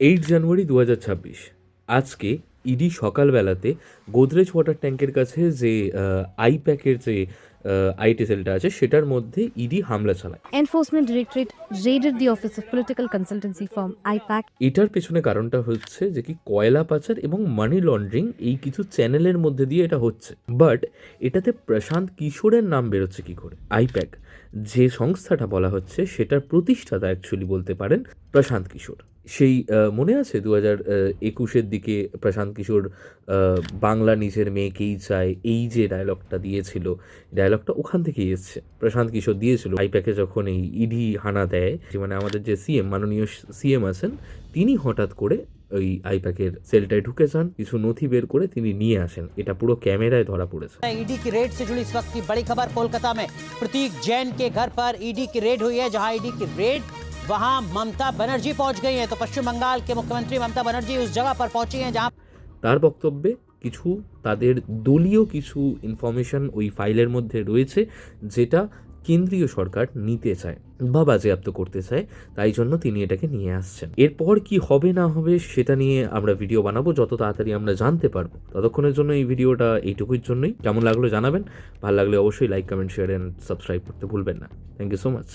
8 জানুয়ারি 2026 আজকে ইডি সকালবেলাতে গোদরেজ ওয়াটার ট্যাঙ্কের কাছে যে আইপ্যাকের যে আইটি সেলটা আছে সেটার মধ্যে ইডি হামলা চালায়। Enforcement Directorate raided the office of political consultancy firm IPAC. এটার পেছনে কারণটা হচ্ছে যে কি কয়লা পাচার এবং মানি লন্ড্রিং এই কিছু চ্যানেলের মধ্যে দিয়ে এটা হচ্ছে। বাট এটাতে প্রশান্ত কিশোরের নাম বেরোচ্ছে কি করে? আইপ্যাক যে সংস্থাটা বলা হচ্ছে সেটার প্রতিষ্ঠাতা অ্যাকচুয়ালি বলতে পারেন প্রশান্ত কিশোর। সেই মনে আছে 2021 দিকে প্রশান্ত কিশোর বাংলা নিজের মেয়েকেই চায় এই যে ডায়লগটা দিয়েছিল, ডায়লগটা ওখান থেকেই এসছে। প্রশান্ত কিশোর দিয়েছিল আইপ্যাকে যখন এই ইডি হানা দেয়, মানে আমাদের যে সিএম মাননীয় সিএম আছেন তিনি হঠাৎ করে ওই আইপ্যাকের সেলটায় ঢুকে যান, কিছু নথি বের করে তিনি নিয়ে আসেন। এটা পুরো ক্যামেরায় ধরা পড়েছে। ईडी की रेड से जुड़ी इस वक्त की बड़ी खबर कोलकाता में प्रतीक जैन के घर पर ईडी की रेड हुई है। जहां ईडी की रेड वहां ममता बनर्जी पहुंच गई हैं। तो पश्चिम बंगाल के मुख्यमंत्री ममता बनर्जी उस जगह पर पहुंची हैं जहां তার বক্তব্যে কিছু তাদের দলীয় কিছু ইনফরমেশন ওই ফাইলের মধ্যে রয়েছে যেটা কেন্দ্রীয় সরকার নিতে চায় বা বাজেয়াপ্ত করতে চায়, তাই জন্য তিনি এটাকে নিয়ে আসছেন। এরপর কি হবে না হবে সেটা নিয়ে আমরা ভিডিও বানাবো যত তাড়াতাড়ি আমরা জানতে পারবো। ততক্ষণের জন্য এই ভিডিওটা এইটুকুর জন্যই। কেমন লাগলো জানাবেন, ভালো লাগলে অবশ্যই like comment share and subscribe করতে ভুলবেন না। Thank you so much.